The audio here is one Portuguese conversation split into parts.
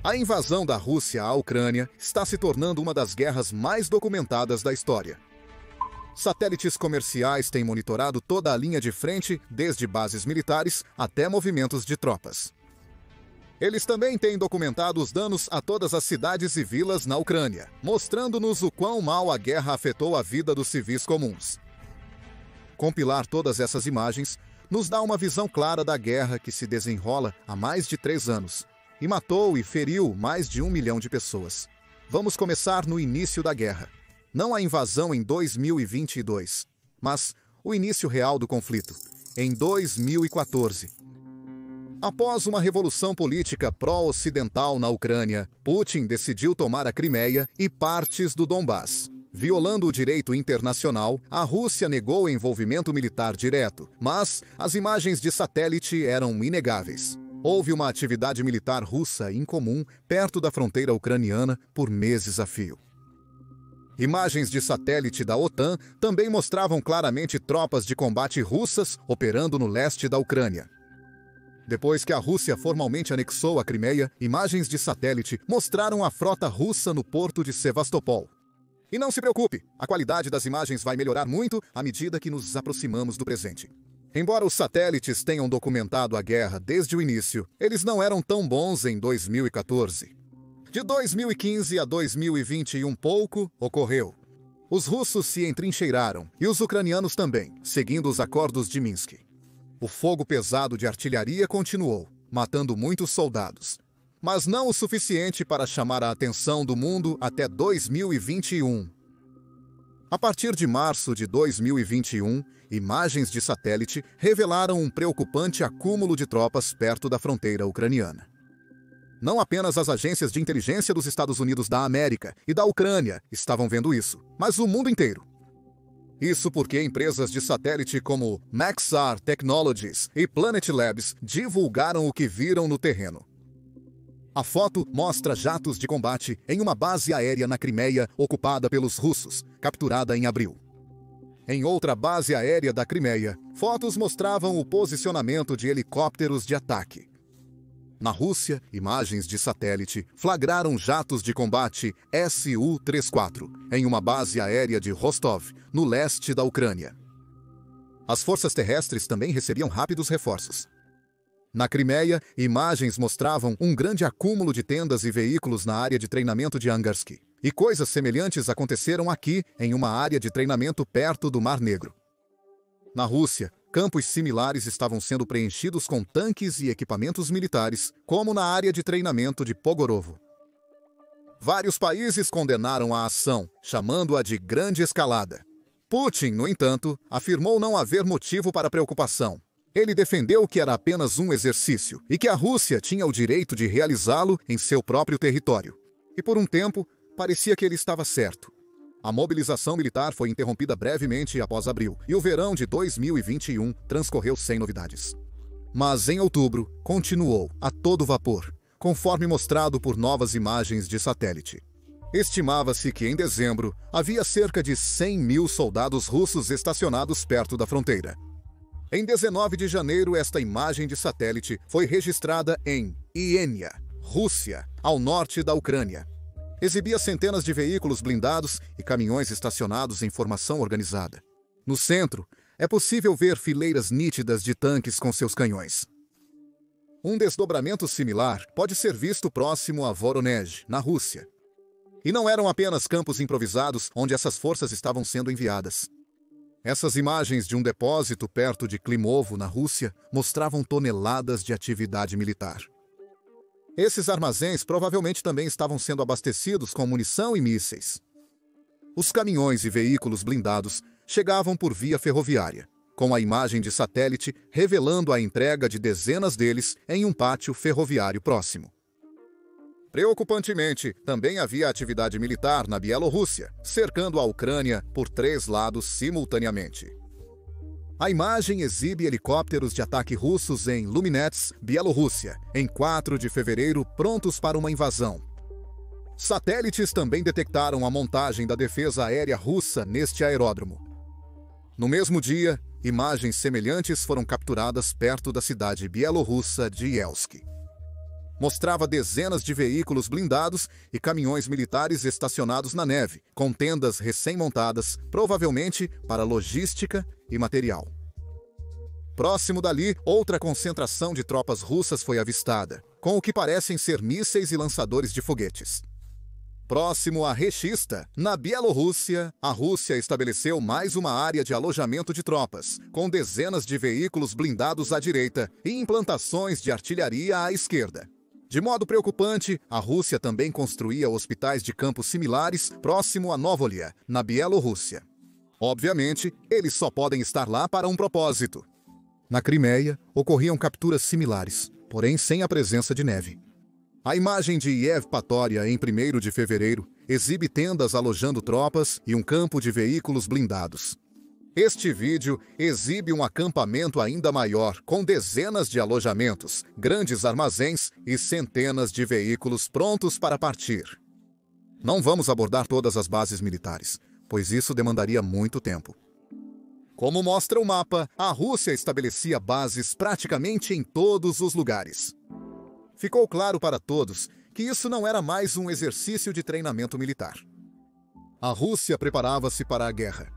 A invasão da Rússia à Ucrânia está se tornando uma das guerras mais documentadas da história. Satélites comerciais têm monitorado toda a linha de frente, desde bases militares até movimentos de tropas. Eles também têm documentado os danos a todas as cidades e vilas na Ucrânia, mostrando-nos o quão mal a guerra afetou a vida dos civis comuns. Compilar todas essas imagens nos dá uma visão clara da guerra que se desenrola há mais de 3 anos e matou e feriu mais de 1 milhão de pessoas. Vamos começar no início da guerra. Não a invasão em 2022, mas o início real do conflito, em 2014. Após uma revolução política pró-ocidental na Ucrânia, Putin decidiu tomar a Crimeia e partes do Donbás. Violando o direito internacional, a Rússia negou o envolvimento militar direto, mas as imagens de satélite eram inegáveis. Houve uma atividade militar russa incomum perto da fronteira ucraniana por meses a fio. Imagens de satélite da OTAN também mostravam claramente tropas de combate russas operando no leste da Ucrânia. Depois que a Rússia formalmente anexou a Crimeia, imagens de satélite mostraram a frota russa no porto de Sevastopol. E não se preocupe, a qualidade das imagens vai melhorar muito à medida que nos aproximamos do presente. Embora os satélites tenham documentado a guerra desde o início, eles não eram tão bons em 2014. De 2015 a 2021 pouco ocorreu. Os russos se entrincheiraram e os ucranianos também, seguindo os acordos de Minsk. O fogo pesado de artilharia continuou, matando muitos soldados. Mas não o suficiente para chamar a atenção do mundo até 2021. A partir de março de 2021, imagens de satélite revelaram um preocupante acúmulo de tropas perto da fronteira ucraniana. Não apenas as agências de inteligência dos Estados Unidos da América e da Ucrânia estavam vendo isso, mas o mundo inteiro. Isso porque empresas de satélite como Maxar Technologies e Planet Labs divulgaram o que viram no terreno. A foto mostra jatos de combate em uma base aérea na Crimeia ocupada pelos russos, capturada em abril. Em outra base aérea da Crimeia, fotos mostravam o posicionamento de helicópteros de ataque. Na Rússia, imagens de satélite flagraram jatos de combate Su-34 em uma base aérea de Rostov, no leste da Ucrânia. As forças terrestres também recebiam rápidos reforços. Na Crimeia, imagens mostravam um grande acúmulo de tendas e veículos na área de treinamento de Angarsk. E coisas semelhantes aconteceram aqui, em uma área de treinamento perto do Mar Negro. Na Rússia, campos similares estavam sendo preenchidos com tanques e equipamentos militares, como na área de treinamento de Pogorovo. Vários países condenaram a ação, chamando-a de grande escalada. Putin, no entanto, afirmou não haver motivo para preocupação. Ele defendeu que era apenas um exercício e que a Rússia tinha o direito de realizá-lo em seu próprio território. E por um tempo, parecia que ele estava certo. A mobilização militar foi interrompida brevemente após abril, e o verão de 2021 transcorreu sem novidades. Mas em outubro, continuou, a todo vapor, conforme mostrado por novas imagens de satélite. Estimava-se que em dezembro havia cerca de 100 mil soldados russos estacionados perto da fronteira. Em 19 de janeiro, esta imagem de satélite foi registrada em Iênia, Rússia, ao norte da Ucrânia. Exibia centenas de veículos blindados e caminhões estacionados em formação organizada. No centro, é possível ver fileiras nítidas de tanques com seus canhões. Um desdobramento similar pode ser visto próximo a Voronezh, na Rússia. E não eram apenas campos improvisados onde essas forças estavam sendo enviadas. Essas imagens de um depósito perto de Klimovo, na Rússia, mostravam toneladas de atividade militar. Esses armazéns provavelmente também estavam sendo abastecidos com munição e mísseis. Os caminhões e veículos blindados chegavam por via ferroviária, com a imagem de satélite revelando a entrega de dezenas deles em um pátio ferroviário próximo. Preocupantemente, também havia atividade militar na Bielorrússia, cercando a Ucrânia por 3 lados simultaneamente. A imagem exibe helicópteros de ataque russos em Luminets, Bielorrússia, em 4 de fevereiro, prontos para uma invasão. Satélites também detectaram a montagem da defesa aérea russa neste aeródromo. No mesmo dia, imagens semelhantes foram capturadas perto da cidade bielorrussa de Yelsk. Mostrava dezenas de veículos blindados e caminhões militares estacionados na neve, com tendas recém-montadas, provavelmente para logística e material. Próximo dali, outra concentração de tropas russas foi avistada, com o que parecem ser mísseis e lançadores de foguetes. Próximo a Rechista, na Bielorrússia, a Rússia estabeleceu mais uma área de alojamento de tropas, com dezenas de veículos blindados à direita e implantações de artilharia à esquerda. De modo preocupante, a Rússia também construía hospitais de campo similares próximo a Novolia, na Bielorrússia. Obviamente, eles só podem estar lá para um propósito. Na Crimeia, ocorriam capturas similares, porém sem a presença de neve. A imagem de Yevpatoria em 1º de fevereiro exibe tendas alojando tropas e um campo de veículos blindados. Este vídeo exibe um acampamento ainda maior, com dezenas de alojamentos, grandes armazéns e centenas de veículos prontos para partir. Não vamos abordar todas as bases militares, pois isso demandaria muito tempo. Como mostra o mapa, a Rússia estabelecia bases praticamente em todos os lugares. Ficou claro para todos que isso não era mais um exercício de treinamento militar. A Rússia preparava-se para a guerra.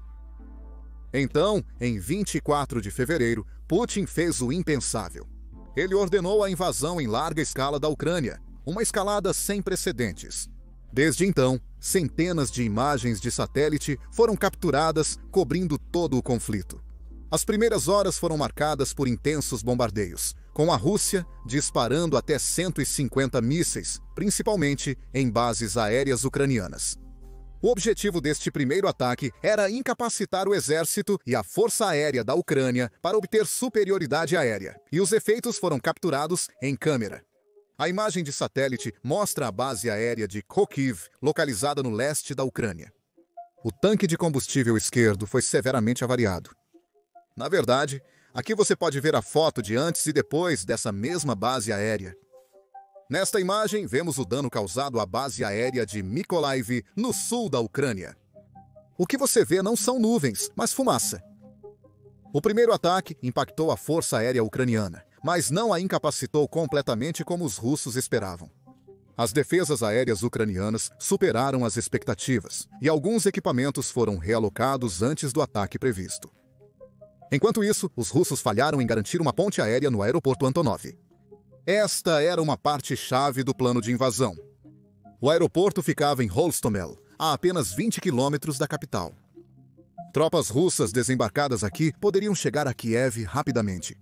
Então, em 24 de fevereiro, Putin fez o impensável. Ele ordenou a invasão em larga escala da Ucrânia, uma escalada sem precedentes. Desde então, centenas de imagens de satélite foram capturadas, cobrindo todo o conflito. As primeiras horas foram marcadas por intensos bombardeios, com a Rússia disparando até 150 mísseis, principalmente em bases aéreas ucranianas. O objetivo deste primeiro ataque era incapacitar o exército e a força aérea da Ucrânia para obter superioridade aérea, e os efeitos foram capturados em câmera. A imagem de satélite mostra a base aérea de Kharkiv, localizada no leste da Ucrânia. O tanque de combustível esquerdo foi severamente avariado. Na verdade, aqui você pode ver a foto de antes e depois dessa mesma base aérea. Nesta imagem, vemos o dano causado à base aérea de Mykolaiv, no sul da Ucrânia. O que você vê não são nuvens, mas fumaça. O primeiro ataque impactou a força aérea ucraniana, mas não a incapacitou completamente como os russos esperavam. As defesas aéreas ucranianas superaram as expectativas, e alguns equipamentos foram realocados antes do ataque previsto. Enquanto isso, os russos falharam em garantir uma ponte aérea no aeroporto Antonov. Esta era uma parte-chave do plano de invasão. O aeroporto ficava em Hostomel, a apenas 20 quilômetros da capital. Tropas russas desembarcadas aqui poderiam chegar a Kiev rapidamente.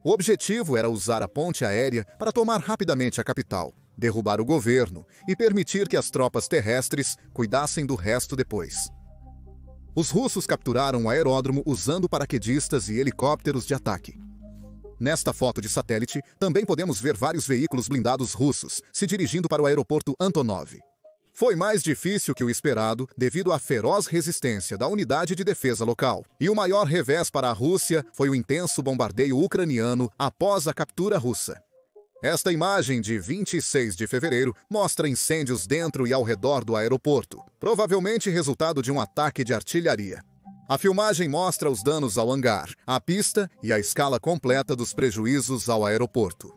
O objetivo era usar a ponte aérea para tomar rapidamente a capital, derrubar o governo e permitir que as tropas terrestres cuidassem do resto depois. Os russos capturaram o aeródromo usando paraquedistas e helicópteros de ataque. Nesta foto de satélite, também podemos ver vários veículos blindados russos se dirigindo para o aeroporto Antonov. Foi mais difícil que o esperado devido à feroz resistência da unidade de defesa local. E o maior revés para a Rússia foi o intenso bombardeio ucraniano após a captura russa. Esta imagem de 26 de fevereiro mostra incêndios dentro e ao redor do aeroporto, provavelmente resultado de um ataque de artilharia. A filmagem mostra os danos ao hangar, à pista e a escala completa dos prejuízos ao aeroporto.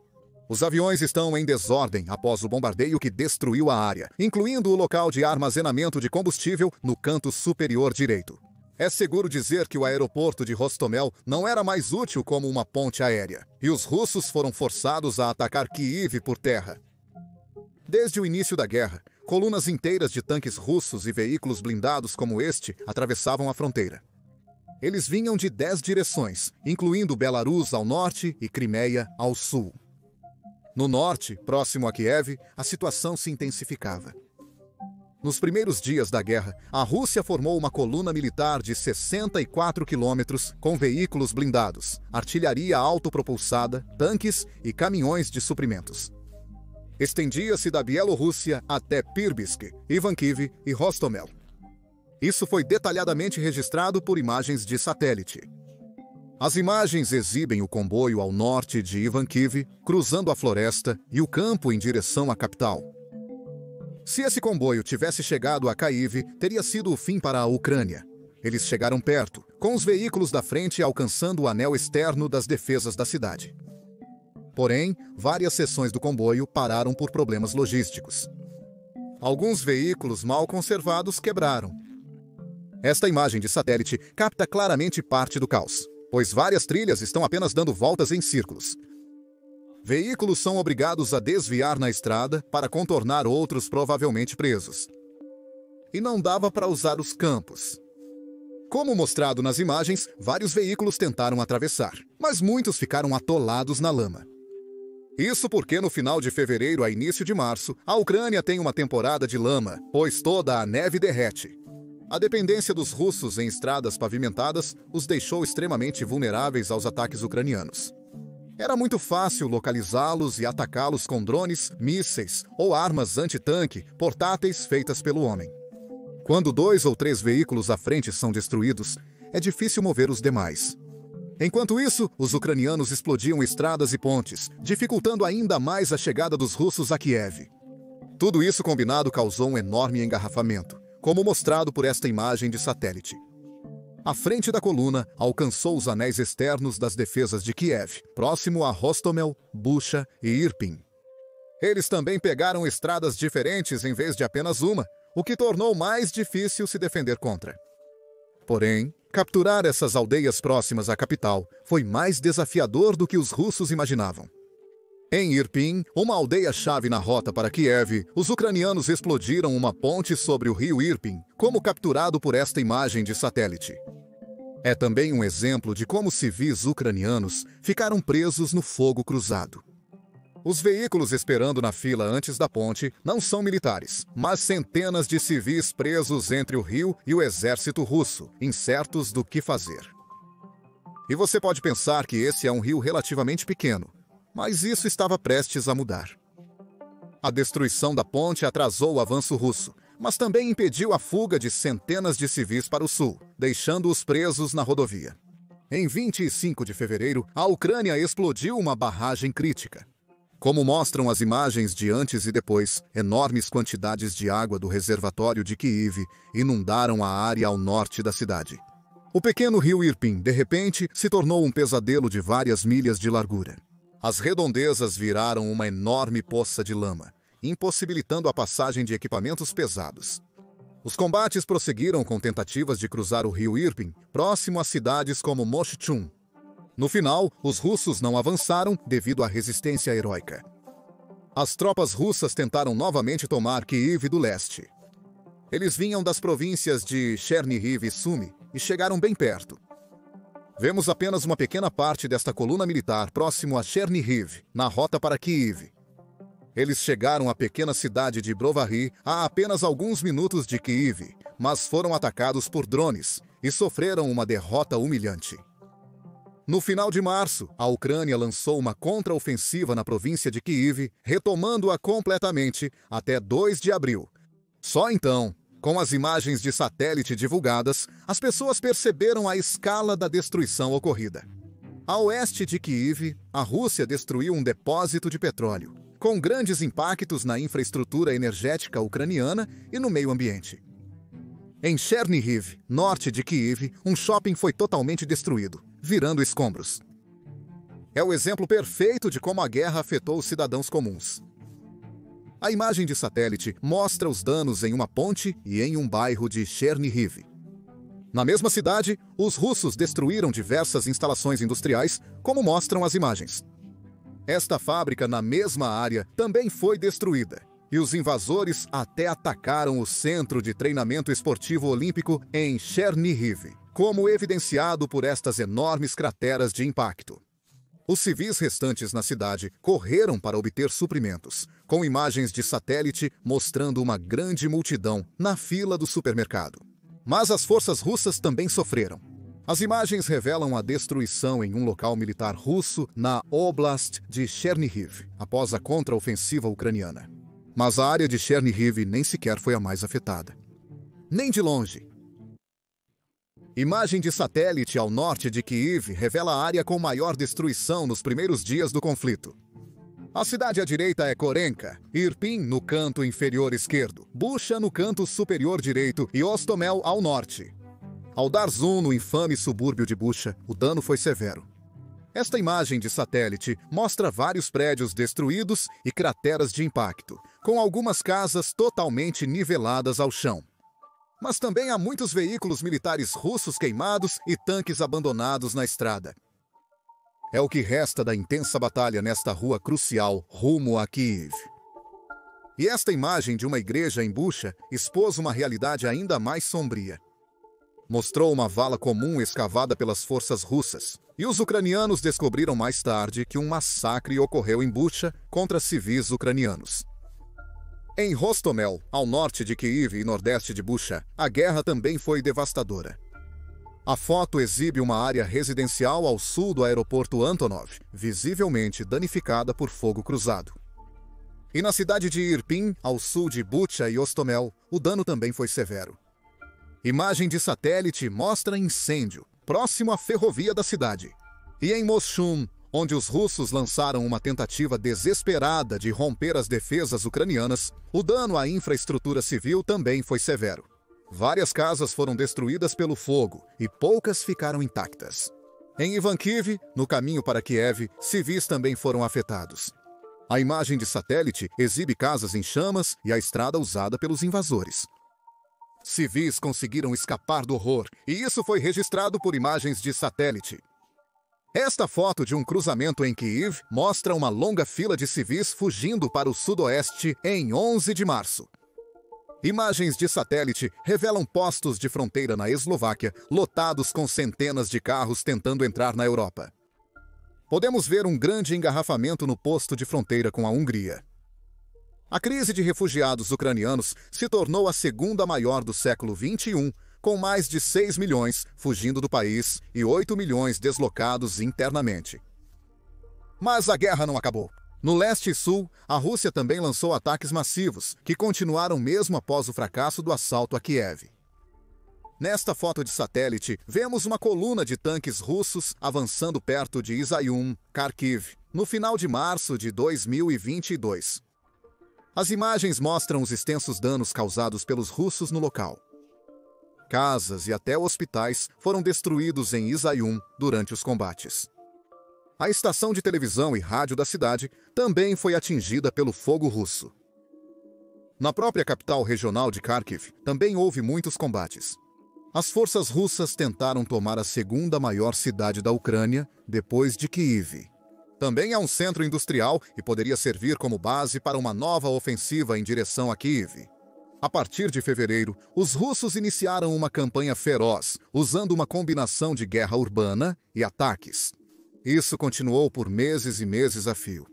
Os aviões estão em desordem após o bombardeio que destruiu a área, incluindo o local de armazenamento de combustível no canto superior direito. É seguro dizer que o aeroporto de Hostomel não era mais útil como uma ponte aérea, e os russos foram forçados a atacar Kiev por terra. Desde o início da guerra, colunas inteiras de tanques russos e veículos blindados como este atravessavam a fronteira. Eles vinham de 10 direções, incluindo Belarus ao norte e Crimeia ao sul. No norte, próximo a Kiev, a situação se intensificava. Nos primeiros dias da guerra, a Rússia formou uma coluna militar de 64 quilômetros com veículos blindados, artilharia autopropulsada, tanques e caminhões de suprimentos. Estendia-se da Bielorrússia até Pirbisk, Ivankiv e Hostomel. Isso foi detalhadamente registrado por imagens de satélite. As imagens exibem o comboio ao norte de Ivankiv, cruzando a floresta e o campo em direção à capital. Se esse comboio tivesse chegado a Kyiv, teria sido o fim para a Ucrânia. Eles chegaram perto, com os veículos da frente alcançando o anel externo das defesas da cidade. Porém, várias seções do comboio pararam por problemas logísticos. Alguns veículos mal conservados quebraram. Esta imagem de satélite capta claramente parte do caos, pois várias trilhas estão apenas dando voltas em círculos. Veículos são obrigados a desviar na estrada para contornar outros provavelmente presos. E não dava para usar os campos. Como mostrado nas imagens, vários veículos tentaram atravessar, mas muitos ficaram atolados na lama. Isso porque no final de fevereiro a início de março, a Ucrânia tem uma temporada de lama, pois toda a neve derrete. A dependência dos russos em estradas pavimentadas os deixou extremamente vulneráveis aos ataques ucranianos. Era muito fácil localizá-los e atacá-los com drones, mísseis ou armas antitanque portáteis feitas pelo homem. Quando 2 ou 3 veículos à frente são destruídos, é difícil mover os demais. Enquanto isso, os ucranianos explodiam estradas e pontes, dificultando ainda mais a chegada dos russos a Kiev. Tudo isso combinado causou um enorme engarrafamento, como mostrado por esta imagem de satélite. A frente da coluna alcançou os anéis externos das defesas de Kiev, próximo a Hostomel, Bucha e Irpin. Eles também pegaram estradas diferentes em vez de apenas uma, o que tornou mais difícil se defender contra. Porém, capturar essas aldeias próximas à capital foi mais desafiador do que os russos imaginavam. Em Irpin, uma aldeia-chave na rota para Kiev, os ucranianos explodiram uma ponte sobre o rio Irpin, como capturado por esta imagem de satélite. É também um exemplo de como civis ucranianos ficaram presos no fogo cruzado. Os veículos esperando na fila antes da ponte não são militares, mas centenas de civis presos entre o rio e o exército russo, incertos do que fazer. E você pode pensar que esse é um rio relativamente pequeno, mas isso estava prestes a mudar. A destruição da ponte atrasou o avanço russo, mas também impediu a fuga de centenas de civis para o sul, deixando-os presos na rodovia. Em 25 de fevereiro, a Ucrânia explodiu uma barragem crítica. Como mostram as imagens de antes e depois, enormes quantidades de água do reservatório de Kyiv inundaram a área ao norte da cidade. O pequeno rio Irpin, de repente, se tornou um pesadelo de várias milhas de largura. As redondezas viraram uma enorme poça de lama, impossibilitando a passagem de equipamentos pesados. Os combates prosseguiram com tentativas de cruzar o rio Irpin, próximo a cidades como Moshchun. No final, os russos não avançaram devido à resistência heróica. As tropas russas tentaram novamente tomar Kyiv do leste. Eles vinham das províncias de Chernihiv e Sumy e chegaram bem perto. Vemos apenas uma pequena parte desta coluna militar próximo a Chernihiv, na rota para Kyiv. Eles chegaram à pequena cidade de Brovary a apenas alguns minutos de Kyiv, mas foram atacados por drones e sofreram uma derrota humilhante. No final de março, a Ucrânia lançou uma contraofensiva na província de Kyiv, retomando-a completamente até 2 de abril. Só então, com as imagens de satélite divulgadas, as pessoas perceberam a escala da destruição ocorrida. A oeste de Kyiv, a Rússia destruiu um depósito de petróleo, com grandes impactos na infraestrutura energética ucraniana e no meio ambiente. Em Chernihiv, norte de Kyiv, um shopping foi totalmente destruído, virando escombros. É o exemplo perfeito de como a guerra afetou os cidadãos comuns. A imagem de satélite mostra os danos em uma ponte e em um bairro de Chernihiv. Na mesma cidade, os russos destruíram diversas instalações industriais, como mostram as imagens. Esta fábrica na mesma área também foi destruída, e os invasores até atacaram o centro de treinamento esportivo olímpico em Chernihiv, como evidenciado por estas enormes crateras de impacto. Os civis restantes na cidade correram para obter suprimentos, com imagens de satélite mostrando uma grande multidão na fila do supermercado. Mas as forças russas também sofreram. As imagens revelam a destruição em um local militar russo na Oblast de Chernihiv, após a contraofensiva ucraniana. Mas a área de Chernihiv nem sequer foi a mais afetada. Nem de longe. Imagem de satélite ao norte de Kyiv revela a área com maior destruição nos primeiros dias do conflito. A cidade à direita é Korenka, Irpin no canto inferior esquerdo, Bucha no canto superior direito e Hostomel ao norte. Ao dar zoom no infame subúrbio de Bucha, o dano foi severo. Esta imagem de satélite mostra vários prédios destruídos e crateras de impacto, com algumas casas totalmente niveladas ao chão. Mas também há muitos veículos militares russos queimados e tanques abandonados na estrada. É o que resta da intensa batalha nesta rua crucial rumo a Kiev. E esta imagem de uma igreja em Bucha expôs uma realidade ainda mais sombria. Mostrou uma vala comum escavada pelas forças russas, e os ucranianos descobriram mais tarde que um massacre ocorreu em Bucha contra civis ucranianos. Em Hostomel, ao norte de Kiev e nordeste de Bucha, a guerra também foi devastadora. A foto exibe uma área residencial ao sul do aeroporto Antonov, visivelmente danificada por fogo cruzado. E na cidade de Irpin, ao sul de Bucha e Hostomel, o dano também foi severo. Imagem de satélite mostra incêndio, próximo à ferrovia da cidade. E em Moshchun, onde os russos lançaram uma tentativa desesperada de romper as defesas ucranianas, o dano à infraestrutura civil também foi severo. Várias casas foram destruídas pelo fogo e poucas ficaram intactas. Em Ivankiv, no caminho para Kiev, civis também foram afetados. A imagem de satélite exibe casas em chamas e a estrada usada pelos invasores. Civis conseguiram escapar do horror, e isso foi registrado por imagens de satélite. Esta foto de um cruzamento em Kiev mostra uma longa fila de civis fugindo para o sudoeste em 11 de março. Imagens de satélite revelam postos de fronteira na Eslováquia lotados com centenas de carros tentando entrar na Europa. Podemos ver um grande engarrafamento no posto de fronteira com a Hungria. A crise de refugiados ucranianos se tornou a segunda maior do século XXI, com mais de 6 milhões fugindo do país e 8 milhões deslocados internamente. Mas a guerra não acabou. No leste e sul, a Rússia também lançou ataques massivos, que continuaram mesmo após o fracasso do assalto a Kiev. Nesta foto de satélite, vemos uma coluna de tanques russos avançando perto de Izium, Kharkiv, no final de março de 2022. As imagens mostram os extensos danos causados pelos russos no local. Casas e até hospitais foram destruídos em Izium durante os combates. A estação de televisão e rádio da cidade também foi atingida pelo fogo russo. Na própria capital regional de Kharkiv também houve muitos combates. As forças russas tentaram tomar a segunda maior cidade da Ucrânia, depois de Kiev. Também é um centro industrial e poderia servir como base para uma nova ofensiva em direção a Kiev. A partir de fevereiro, os russos iniciaram uma campanha feroz, usando uma combinação de guerra urbana e ataques. Isso continuou por meses e meses a fio.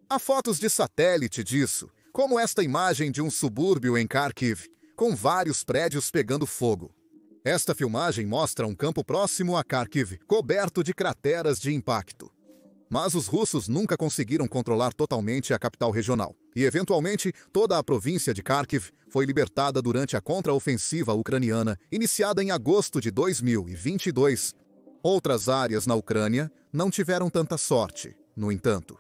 Há fotos de satélite disso, como esta imagem de um subúrbio em Kharkiv, com vários prédios pegando fogo. Esta filmagem mostra um campo próximo a Kharkiv, coberto de crateras de impacto. Mas os russos nunca conseguiram controlar totalmente a capital regional, e eventualmente toda a província de Kharkiv foi libertada durante a contraofensiva ucraniana, iniciada em agosto de 2022. Outras áreas na Ucrânia não tiveram tanta sorte, no entanto.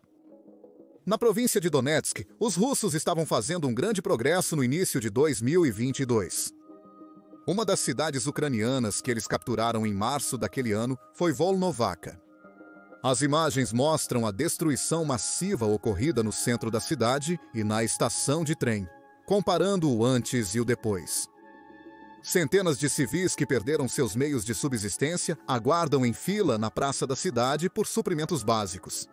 Na província de Donetsk, os russos estavam fazendo um grande progresso no início de 2022. Uma das cidades ucranianas que eles capturaram em março daquele ano foi Volnovakha. As imagens mostram a destruição massiva ocorrida no centro da cidade e na estação de trem, comparando o antes e o depois. Centenas de civis que perderam seus meios de subsistência aguardam em fila na praça da cidade por suprimentos básicos.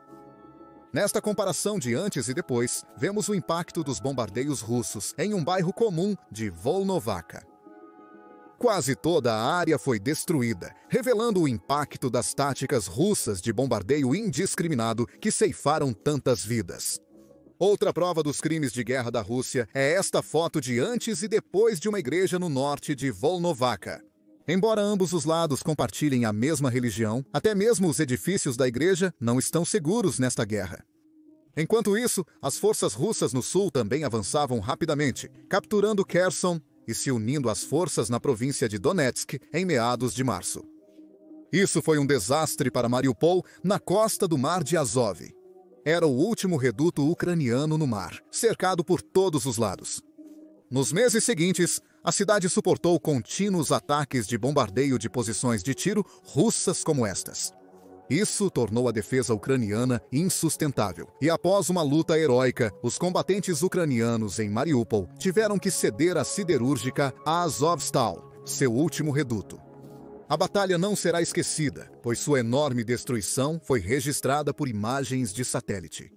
Nesta comparação de antes e depois, vemos o impacto dos bombardeios russos em um bairro comum de Volnovakha. Quase toda a área foi destruída, revelando o impacto das táticas russas de bombardeio indiscriminado que ceifaram tantas vidas. Outra prova dos crimes de guerra da Rússia é esta foto de antes e depois de uma igreja no norte de Volnovakha. Embora ambos os lados compartilhem a mesma religião, até mesmo os edifícios da igreja não estão seguros nesta guerra. Enquanto isso, as forças russas no sul também avançavam rapidamente, capturando Kherson e se unindo às forças na província de Donetsk em meados de março. Isso foi um desastre para Mariupol, na costa do Mar de Azov. Era o último reduto ucraniano no mar, cercado por todos os lados. Nos meses seguintes, a cidade suportou contínuos ataques de bombardeio de posições de tiro russas como estas. Isso tornou a defesa ucraniana insustentável. E após uma luta heróica, os combatentes ucranianos em Mariupol tiveram que ceder a siderúrgica Azovstal, seu último reduto. A batalha não será esquecida, pois sua enorme destruição foi registrada por imagens de satélite.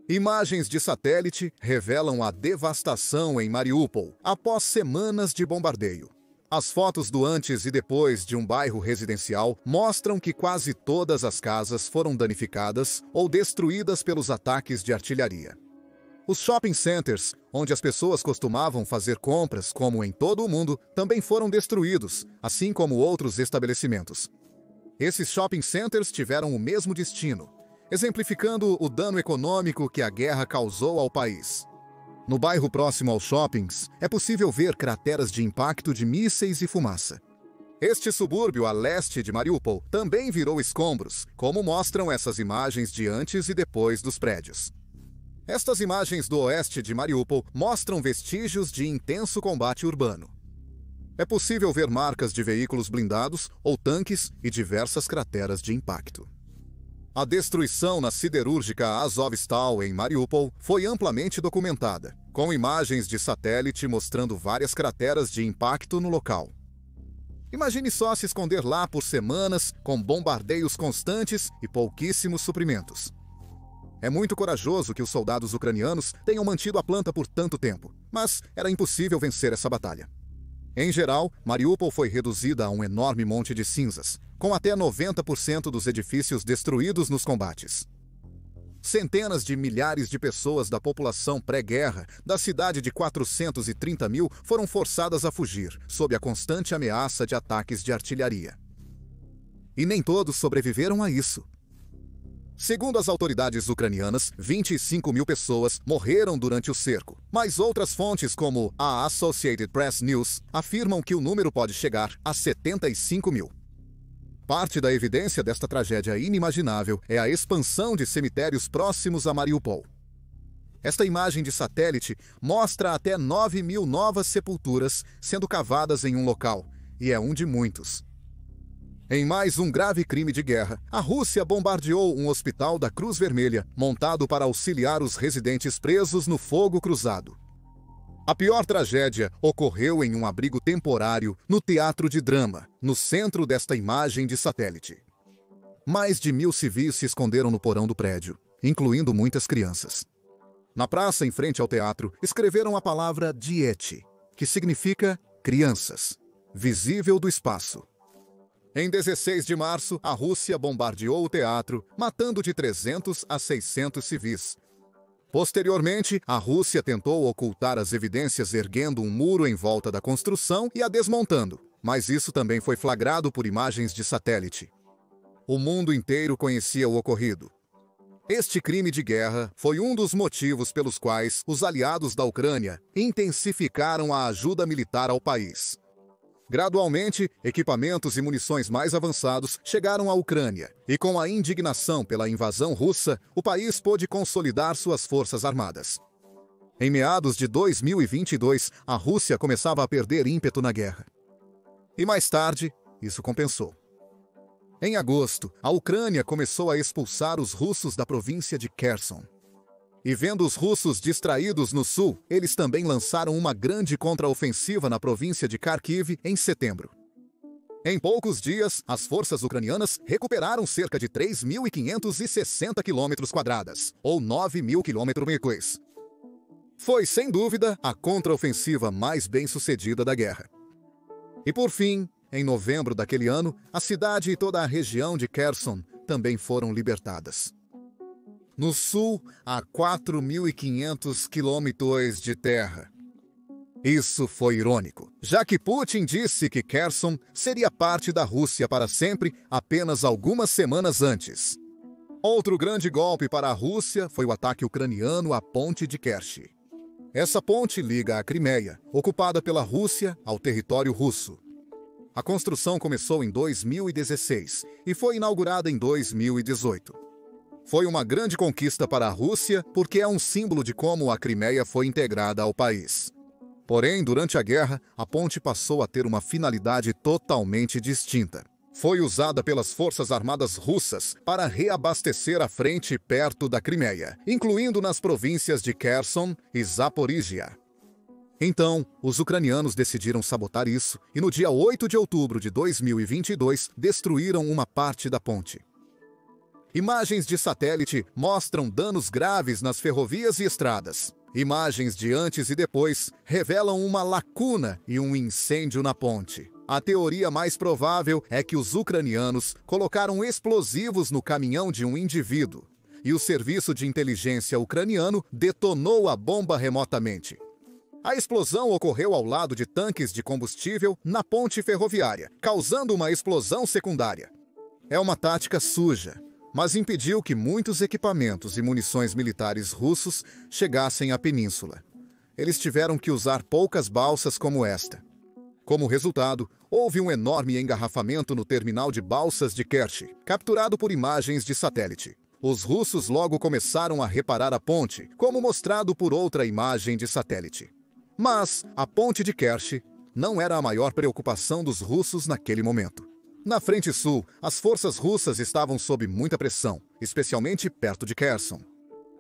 Imagens de satélite revelam a devastação em Mariupol após semanas de bombardeio. As fotos do antes e depois de um bairro residencial mostram que quase todas as casas foram danificadas ou destruídas pelos ataques de artilharia. Os shopping centers, onde as pessoas costumavam fazer compras, como em todo o mundo, também foram destruídos, assim como outros estabelecimentos. Esses shopping centers tiveram o mesmo destino, exemplificando o dano econômico que a guerra causou ao país. No bairro próximo aos shoppings, é possível ver crateras de impacto de mísseis e fumaça. Este subúrbio a leste de Mariupol também virou escombros, como mostram essas imagens de antes e depois dos prédios. Estas imagens do oeste de Mariupol mostram vestígios de intenso combate urbano. É possível ver marcas de veículos blindados ou tanques e diversas crateras de impacto. A destruição na siderúrgica Azovstal, em Mariupol, foi amplamente documentada, com imagens de satélite mostrando várias crateras de impacto no local. Imagine só se esconder lá por semanas, com bombardeios constantes e pouquíssimos suprimentos. É muito corajoso que os soldados ucranianos tenham mantido a planta por tanto tempo, mas era impossível vencer essa batalha. Em geral, Mariupol foi reduzida a um enorme monte de cinzas, com até 90% dos edifícios destruídos nos combates. Centenas de milhares de pessoas da população pré-guerra da cidade de 430 mil foram forçadas a fugir, sob a constante ameaça de ataques de artilharia. E nem todos sobreviveram a isso. Segundo as autoridades ucranianas, 25 mil pessoas morreram durante o cerco, mas outras fontes, como a Associated Press News, afirmam que o número pode chegar a 75 mil. Parte da evidência desta tragédia inimaginável é a expansão de cemitérios próximos a Mariupol. Esta imagem de satélite mostra até 9 mil novas sepulturas sendo cavadas em um local, e é um de muitos. Em mais um grave crime de guerra, a Rússia bombardeou um hospital da Cruz Vermelha, montado para auxiliar os residentes presos no fogo cruzado. A pior tragédia ocorreu em um abrigo temporário no Teatro de Drama, no centro desta imagem de satélite. Mais de 1.000 civis se esconderam no porão do prédio, incluindo muitas crianças. Na praça em frente ao teatro, escreveram a palavra Diete, que significa crianças, visível do espaço. Em 16 de março, a Rússia bombardeou o teatro, matando de 300 a 600 civis. Posteriormente, a Rússia tentou ocultar as evidências erguendo um muro em volta da construção e a desmontando, mas isso também foi flagrado por imagens de satélite. O mundo inteiro conhecia o ocorrido. Este crime de guerra foi um dos motivos pelos quais os aliados da Ucrânia intensificaram a ajuda militar ao país. Gradualmente, equipamentos e munições mais avançados chegaram à Ucrânia, e com a indignação pela invasão russa, o país pôde consolidar suas forças armadas. Em meados de 2022, a Rússia começava a perder ímpeto na guerra. E mais tarde, isso compensou. Em agosto, a Ucrânia começou a expulsar os russos da província de Kherson. E vendo os russos distraídos no sul, eles também lançaram uma grande contraofensiva na província de Kharkiv em setembro. Em poucos dias, as forças ucranianas recuperaram cerca de 3.560 km², ou 9.000 km². Foi, sem dúvida, a contraofensiva mais bem-sucedida da guerra. E por fim, em novembro daquele ano, a cidade e toda a região de Kherson também foram libertadas. No sul, há 4.500 quilômetros de terra. Isso foi irônico, já que Putin disse que Kherson seria parte da Rússia para sempre apenas algumas semanas antes. Outro grande golpe para a Rússia foi o ataque ucraniano à ponte de Kerch. Essa ponte liga a Crimeia, ocupada pela Rússia, ao território russo. A construção começou em 2016 e foi inaugurada em 2018. Foi uma grande conquista para a Rússia porque é um símbolo de como a Crimeia foi integrada ao país. Porém, durante a guerra, a ponte passou a ter uma finalidade totalmente distinta. Foi usada pelas forças armadas russas para reabastecer a frente perto da Crimeia, incluindo nas províncias de Kherson e Zaporígia. Então, os ucranianos decidiram sabotar isso e no dia 8 de outubro de 2022 destruíram uma parte da ponte. Imagens de satélite mostram danos graves nas ferrovias e estradas. Imagens de antes e depois revelam uma lacuna e um incêndio na ponte. A teoria mais provável é que os ucranianos colocaram explosivos no caminhão de um indivíduo e o serviço de inteligência ucraniano detonou a bomba remotamente. A explosão ocorreu ao lado de tanques de combustível na ponte ferroviária, causando uma explosão secundária. É uma tática suja, mas impediu que muitos equipamentos e munições militares russos chegassem à península. Eles tiveram que usar poucas balsas como esta. Como resultado, houve um enorme engarrafamento no terminal de balsas de Kerch, capturado por imagens de satélite. Os russos logo começaram a reparar a ponte, como mostrado por outra imagem de satélite. Mas a ponte de Kerch não era a maior preocupação dos russos naquele momento. Na frente sul, as forças russas estavam sob muita pressão, especialmente perto de Kherson.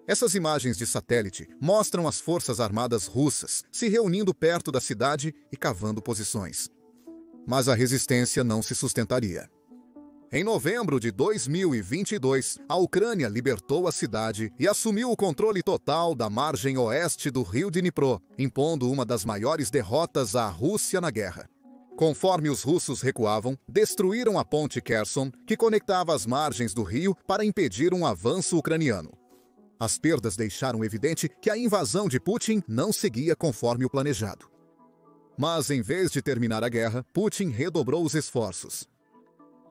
Essas imagens de satélite mostram as forças armadas russas se reunindo perto da cidade e cavando posições. Mas a resistência não se sustentaria. Em novembro de 2022, a Ucrânia libertou a cidade e assumiu o controle total da margem oeste do rio Dnipro, impondo uma das maiores derrotas à Rússia na guerra. Conforme os russos recuavam, destruíram a ponte Kherson, que conectava as margens do rio para impedir um avanço ucraniano. As perdas deixaram evidente que a invasão de Putin não seguia conforme o planejado. Mas, em vez de terminar a guerra, Putin redobrou os esforços.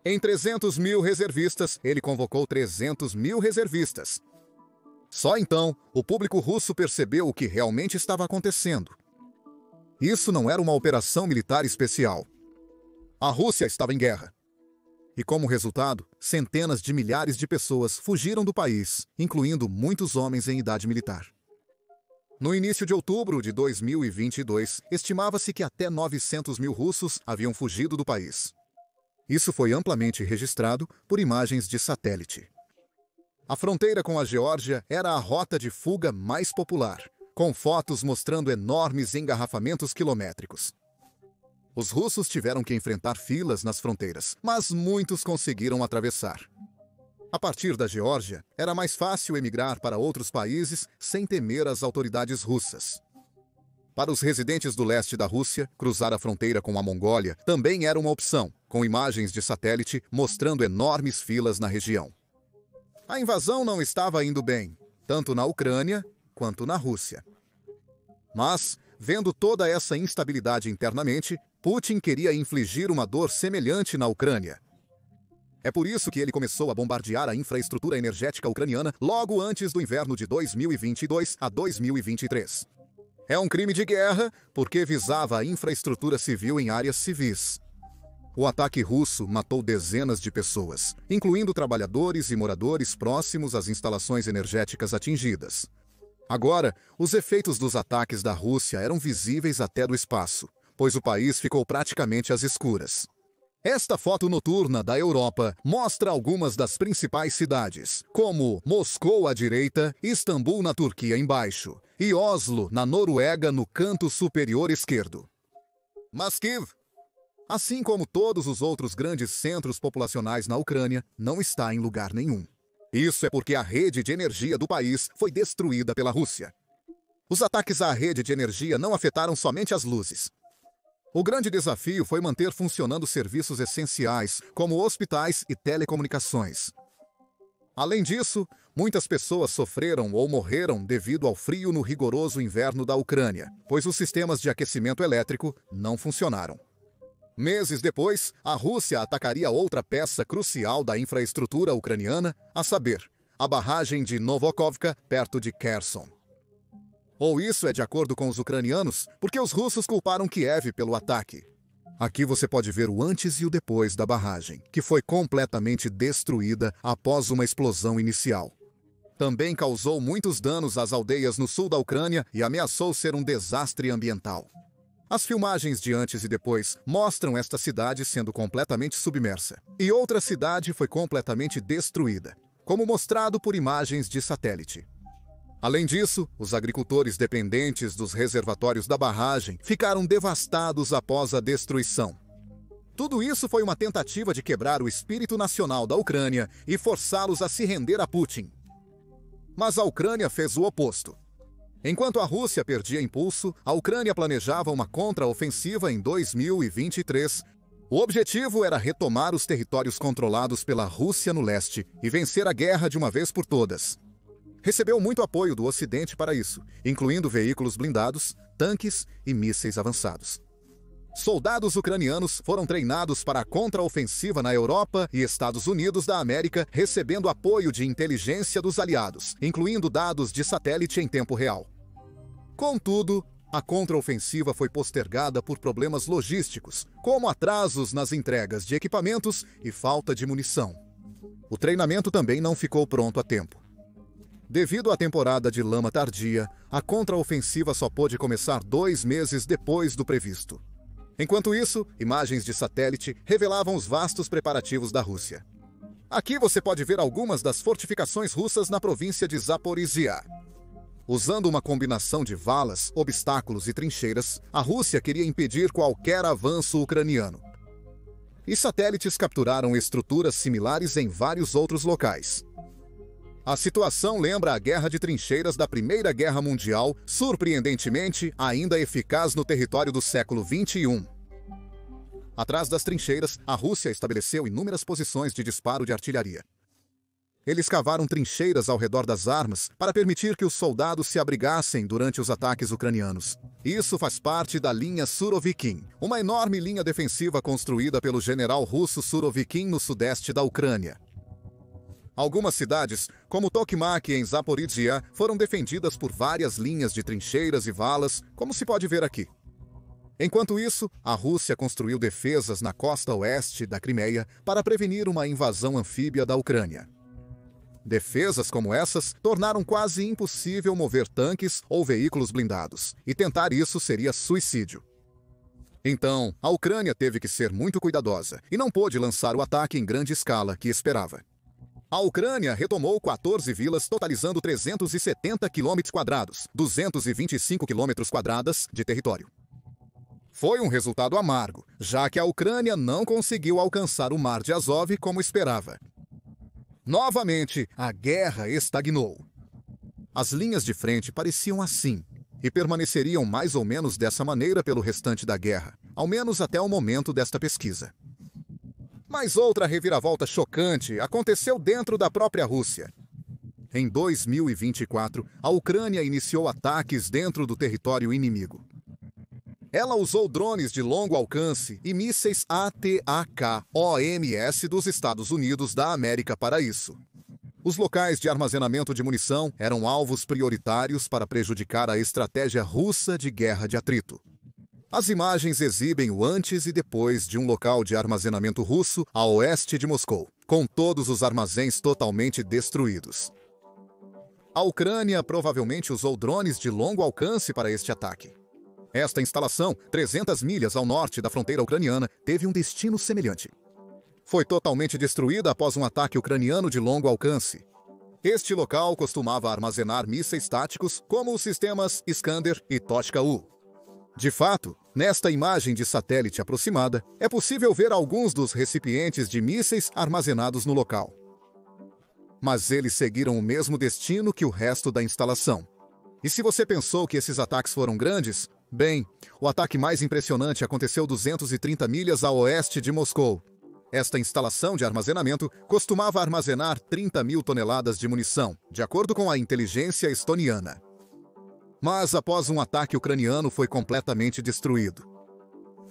Em 300 mil reservistas, ele convocou 300 mil reservistas. Só então, o público russo percebeu o que realmente estava acontecendo. Isso não era uma operação militar especial. A Rússia estava em guerra. E como resultado, centenas de milhares de pessoas fugiram do país, incluindo muitos homens em idade militar. No início de outubro de 2022, estimava-se que até 900 mil russos haviam fugido do país. Isso foi amplamente registrado por imagens de satélite. A fronteira com a Geórgia era a rota de fuga mais popular, com fotos mostrando enormes engarrafamentos quilométricos. Os russos tiveram que enfrentar filas nas fronteiras, mas muitos conseguiram atravessar. A partir da Geórgia, era mais fácil emigrar para outros países sem temer as autoridades russas. Para os residentes do leste da Rússia, cruzar a fronteira com a Mongólia também era uma opção, com imagens de satélite mostrando enormes filas na região. A invasão não estava indo bem, tanto na Ucrânia quanto na Rússia. Mas, vendo toda essa instabilidade internamente, Putin queria infligir uma dor semelhante na Ucrânia. É por isso que ele começou a bombardear a infraestrutura energética ucraniana logo antes do inverno de 2022 a 2023. É um crime de guerra porque visava a infraestrutura civil em áreas civis. O ataque russo matou dezenas de pessoas, incluindo trabalhadores e moradores próximos às instalações energéticas atingidas. Agora, os efeitos dos ataques da Rússia eram visíveis até do espaço, pois o país ficou praticamente às escuras. Esta foto noturna da Europa mostra algumas das principais cidades, como Moscou à direita, Istambul na Turquia embaixo e Oslo, na Noruega, no canto superior esquerdo. Mas Kiev, assim como todos os outros grandes centros populacionais na Ucrânia, não está em lugar nenhum. Isso é porque a rede de energia do país foi destruída pela Rússia. Os ataques à rede de energia não afetaram somente as luzes. O grande desafio foi manter funcionando serviços essenciais, como hospitais e telecomunicações. Além disso, muitas pessoas sofreram ou morreram devido ao frio no rigoroso inverno da Ucrânia, pois os sistemas de aquecimento elétrico não funcionaram. Meses depois, a Rússia atacaria outra peça crucial da infraestrutura ucraniana, a saber, a barragem de Novakovka, perto de Kherson. Ou isso é de acordo com os ucranianos, porque os russos culparam Kiev pelo ataque. Aqui você pode ver o antes e o depois da barragem, que foi completamente destruída após uma explosão inicial. Também causou muitos danos às aldeias no sul da Ucrânia e ameaçou ser um desastre ambiental. As filmagens de antes e depois mostram esta cidade sendo completamente submersa. E outra cidade foi completamente destruída, como mostrado por imagens de satélite. Além disso, os agricultores dependentes dos reservatórios da barragem ficaram devastados após a destruição. Tudo isso foi uma tentativa de quebrar o espírito nacional da Ucrânia e forçá-los a se render a Putin. Mas a Ucrânia fez o oposto. Enquanto a Rússia perdia impulso, a Ucrânia planejava uma contraofensiva em 2023. O objetivo era retomar os territórios controlados pela Rússia no leste e vencer a guerra de uma vez por todas. Recebeu muito apoio do Ocidente para isso, incluindo veículos blindados, tanques e mísseis avançados. Soldados ucranianos foram treinados para a contraofensiva na Europa e Estados Unidos da América, recebendo apoio de inteligência dos aliados, incluindo dados de satélite em tempo real. Contudo, a contraofensiva foi postergada por problemas logísticos, como atrasos nas entregas de equipamentos e falta de munição. O treinamento também não ficou pronto a tempo. Devido à temporada de lama tardia, a contraofensiva só pôde começar 2 meses depois do previsto. Enquanto isso, imagens de satélite revelavam os vastos preparativos da Rússia. Aqui você pode ver algumas das fortificações russas na província de Zaporizhia. Usando uma combinação de valas, obstáculos e trincheiras, a Rússia queria impedir qualquer avanço ucraniano. E satélites capturaram estruturas similares em vários outros locais. A situação lembra a guerra de trincheiras da Primeira Guerra Mundial, surpreendentemente ainda eficaz no território do século XXI. Atrás das trincheiras, a Rússia estabeleceu inúmeras posições de disparo de artilharia. Eles cavaram trincheiras ao redor das armas para permitir que os soldados se abrigassem durante os ataques ucranianos. Isso faz parte da linha Surovikin, uma enorme linha defensiva construída pelo general russo Surovikin no sudeste da Ucrânia. Algumas cidades, como Tokmak em Zaporizhia, foram defendidas por várias linhas de trincheiras e valas, como se pode ver aqui. Enquanto isso, a Rússia construiu defesas na costa oeste da Crimeia para prevenir uma invasão anfíbia da Ucrânia. Defesas como essas tornaram quase impossível mover tanques ou veículos blindados, e tentar isso seria suicídio. Então, a Ucrânia teve que ser muito cuidadosa e não pôde lançar o ataque em grande escala que esperava. A Ucrânia retomou 14 vilas, totalizando 370 km², 225 km² de território. Foi um resultado amargo, já que a Ucrânia não conseguiu alcançar o Mar de Azov como esperava. Novamente, a guerra estagnou. As linhas de frente pareciam assim, e permaneceriam mais ou menos dessa maneira pelo restante da guerra, ao menos até o momento desta pesquisa. Mas outra reviravolta chocante aconteceu dentro da própria Rússia. Em 2024, a Ucrânia iniciou ataques dentro do território inimigo. Ela usou drones de longo alcance e mísseis ATAK-OMS dos Estados Unidos da América para isso. Os locais de armazenamento de munição eram alvos prioritários para prejudicar a estratégia russa de guerra de atrito. As imagens exibem o antes e depois de um local de armazenamento russo a oeste de Moscou, com todos os armazéns totalmente destruídos. A Ucrânia provavelmente usou drones de longo alcance para este ataque. Esta instalação, 300 milhas ao norte da fronteira ucraniana, teve um destino semelhante. Foi totalmente destruída após um ataque ucraniano de longo alcance. Este local costumava armazenar mísseis táticos como os sistemas Iskander e Tochka-U. De fato, nesta imagem de satélite aproximada, é possível ver alguns dos recipientes de mísseis armazenados no local. Mas eles seguiram o mesmo destino que o resto da instalação. E se você pensou que esses ataques foram grandes, bem, o ataque mais impressionante aconteceu 230 milhas a oeste de Moscou. Esta instalação de armazenamento costumava armazenar 30 mil toneladas de munição, de acordo com a inteligência estoniana. Mas após um ataque ucraniano foi completamente destruído.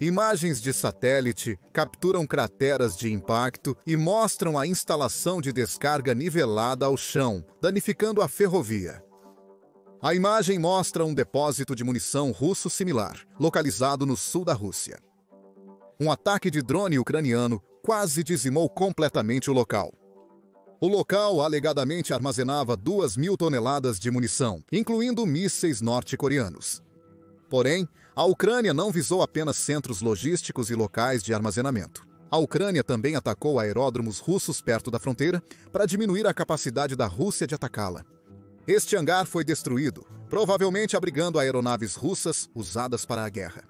Imagens de satélite capturam crateras de impacto e mostram a instalação de descarga nivelada ao chão, danificando a ferrovia. A imagem mostra um depósito de munição russo similar, localizado no sul da Rússia. Um ataque de drone ucraniano quase dizimou completamente o local. O local alegadamente armazenava 2.000 toneladas de munição, incluindo mísseis norte-coreanos. Porém, a Ucrânia não visou apenas centros logísticos e locais de armazenamento. A Ucrânia também atacou aeródromos russos perto da fronteira para diminuir a capacidade da Rússia de atacá-la. Este hangar foi destruído, provavelmente abrigando aeronaves russas usadas para a guerra.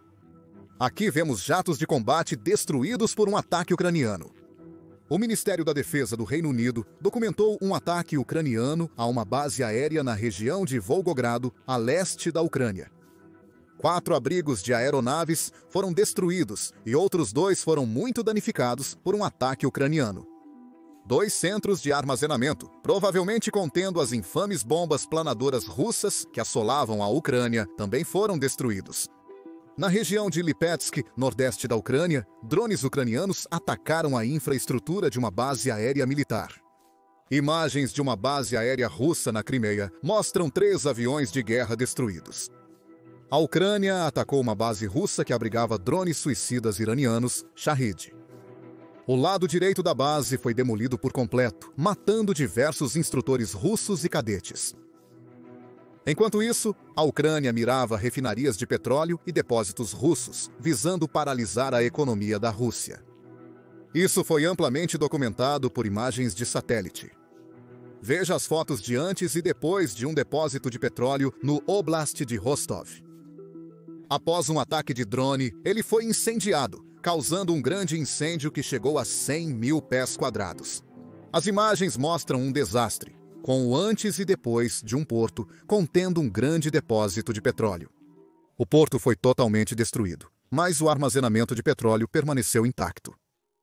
Aqui vemos jatos de combate destruídos por um ataque ucraniano. O Ministério da Defesa do Reino Unido documentou um ataque ucraniano a uma base aérea na região de Volgogrado, a leste da Ucrânia. 4 abrigos de aeronaves foram destruídos e outros 2 foram muito danificados por um ataque ucraniano. 2 centros de armazenamento, provavelmente contendo as infames bombas planadoras russas que assolavam a Ucrânia, também foram destruídos. Na região de Lipetsk, nordeste da Ucrânia, drones ucranianos atacaram a infraestrutura de uma base aérea militar. Imagens de uma base aérea russa na Crimeia mostram 3 aviões de guerra destruídos. A Ucrânia atacou uma base russa que abrigava drones suicidas iranianos, Shahid. O lado direito da base foi demolido por completo, matando diversos instrutores russos e cadetes. Enquanto isso, a Ucrânia mirava refinarias de petróleo e depósitos russos, visando paralisar a economia da Rússia. Isso foi amplamente documentado por imagens de satélite. Veja as fotos de antes e depois de um depósito de petróleo no Oblast de Rostov. Após um ataque de drone, ele foi incendiado, causando um grande incêndio que chegou a 100 mil pés quadrados. As imagens mostram um desastre, com o antes e depois de um porto contendo um grande depósito de petróleo. O porto foi totalmente destruído, mas o armazenamento de petróleo permaneceu intacto.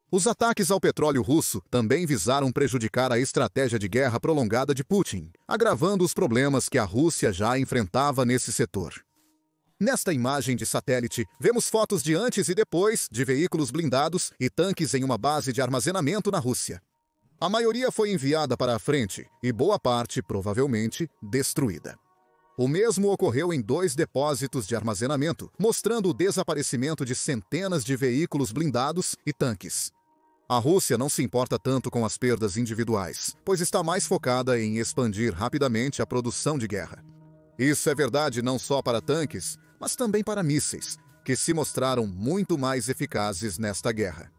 Os ataques ao petróleo russo também visaram prejudicar a estratégia de guerra prolongada de Putin, agravando os problemas que a Rússia já enfrentava nesse setor. Nesta imagem de satélite, vemos fotos de antes e depois de veículos blindados e tanques em uma base de armazenamento na Rússia. A maioria foi enviada para a frente e boa parte, provavelmente, destruída. O mesmo ocorreu em 2 depósitos de armazenamento, mostrando o desaparecimento de centenas de veículos blindados e tanques. A Rússia não se importa tanto com as perdas individuais, pois está mais focada em expandir rapidamente a produção de guerra. Isso é verdade não só para tanques, mas também para mísseis, que se mostraram muito mais eficazes nesta guerra.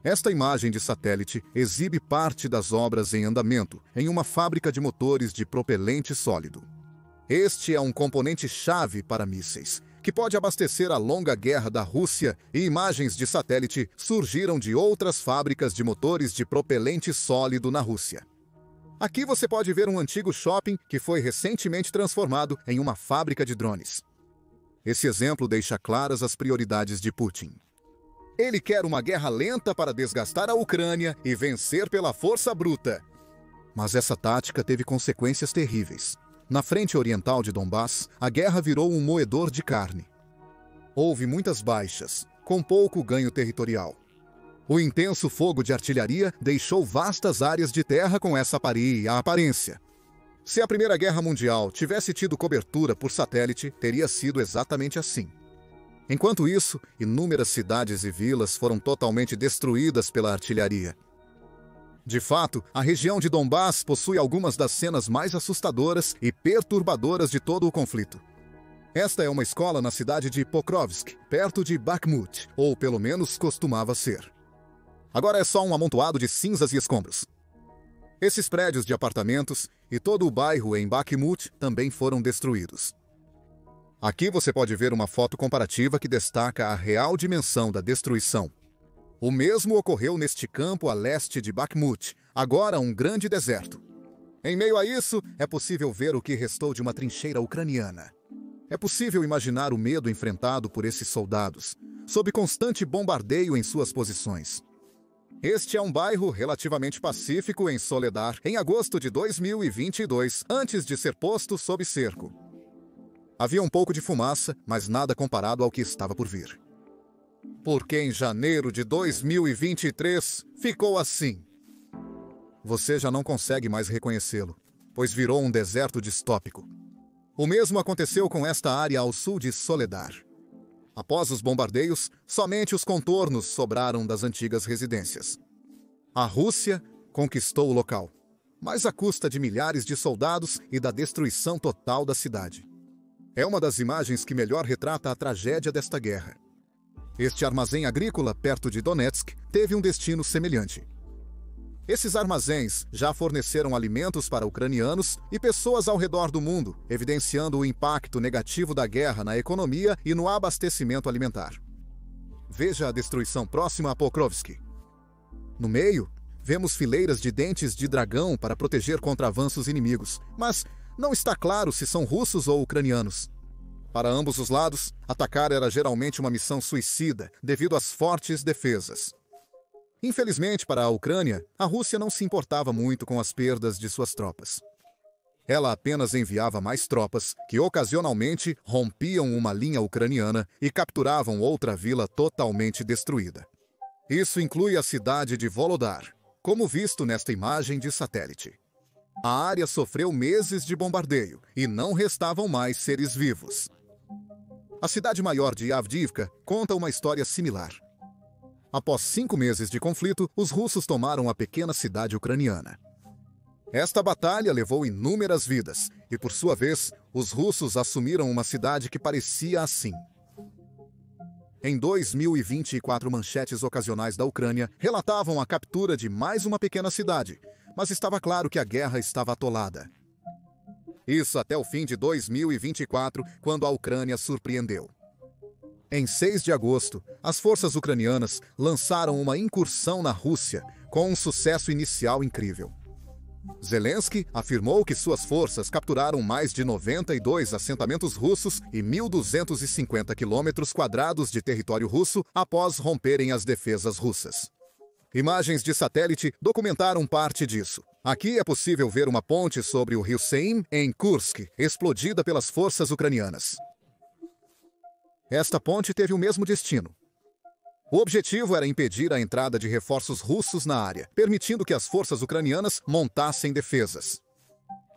Esta imagem de satélite exibe parte das obras em andamento em uma fábrica de motores de propelente sólido. Este é um componente-chave para mísseis, que pode abastecer a longa guerra da Rússia, e imagens de satélite surgiram de outras fábricas de motores de propelente sólido na Rússia. Aqui você pode ver um antigo shopping que foi recentemente transformado em uma fábrica de drones. Esse exemplo deixa claras as prioridades de Putin. Ele quer uma guerra lenta para desgastar a Ucrânia e vencer pela força bruta. Mas essa tática teve consequências terríveis. Na frente oriental de Donbass, a guerra virou um moedor de carne. Houve muitas baixas, com pouco ganho territorial. O intenso fogo de artilharia deixou vastas áreas de terra com essa aparência. Se a Primeira Guerra Mundial tivesse tido cobertura por satélite, teria sido exatamente assim. Enquanto isso, inúmeras cidades e vilas foram totalmente destruídas pela artilharia. De fato, a região de Donbass possui algumas das cenas mais assustadoras e perturbadoras de todo o conflito. Esta é uma escola na cidade de Pokrovsk, perto de Bakhmut, ou pelo menos costumava ser. Agora é só um amontoado de cinzas e escombros. Esses prédios de apartamentos e todo o bairro em Bakhmut também foram destruídos. Aqui você pode ver uma foto comparativa que destaca a real dimensão da destruição. O mesmo ocorreu neste campo a leste de Bakhmut, agora um grande deserto. Em meio a isso, é possível ver o que restou de uma trincheira ucraniana. É possível imaginar o medo enfrentado por esses soldados, sob constante bombardeio em suas posições. Este é um bairro relativamente pacífico em Soledar, em agosto de 2022, antes de ser posto sob cerco. Havia um pouco de fumaça, mas nada comparado ao que estava por vir. Porque em janeiro de 2023 ficou assim. Você já não consegue mais reconhecê-lo, pois virou um deserto distópico. O mesmo aconteceu com esta área ao sul de Soledar. Após os bombardeios, somente os contornos sobraram das antigas residências. A Rússia conquistou o local, mas à custa de milhares de soldados e da destruição total da cidade. É uma das imagens que melhor retrata a tragédia desta guerra. Este armazém agrícola, perto de Donetsk, teve um destino semelhante. Esses armazéns já forneceram alimentos para ucranianos e pessoas ao redor do mundo, evidenciando o impacto negativo da guerra na economia e no abastecimento alimentar. Veja a destruição próxima a Pokrovsk. No meio, vemos fileiras de dentes de dragão para proteger contra avanços inimigos, mas não está claro se são russos ou ucranianos. Para ambos os lados, atacar era geralmente uma missão suicida, devido às fortes defesas. Infelizmente para a Ucrânia, a Rússia não se importava muito com as perdas de suas tropas. Ela apenas enviava mais tropas, que ocasionalmente rompiam uma linha ucraniana e capturavam outra vila totalmente destruída. Isso inclui a cidade de Volodar, como visto nesta imagem de satélite. A área sofreu meses de bombardeio e não restavam mais seres vivos. A cidade maior de Avdiivka conta uma história similar. Após 5 meses de conflito, os russos tomaram a pequena cidade ucraniana. Esta batalha levou inúmeras vidas e, por sua vez, os russos assumiram uma cidade que parecia assim. Em 2024, manchetes ocasionais da Ucrânia relatavam a captura de mais uma pequena cidade, mas estava claro que a guerra estava atolada. Isso até o fim de 2024, quando a Ucrânia surpreendeu. Em 6 de agosto, as forças ucranianas lançaram uma incursão na Rússia, com um sucesso inicial incrível. Zelensky afirmou que suas forças capturaram mais de 92 assentamentos russos e 1.250 quilômetros quadrados de território russo após romperem as defesas russas. Imagens de satélite documentaram parte disso. Aqui é possível ver uma ponte sobre o rio Seim, em Kursk, explodida pelas forças ucranianas. Esta ponte teve o mesmo destino. O objetivo era impedir a entrada de reforços russos na área, permitindo que as forças ucranianas montassem defesas.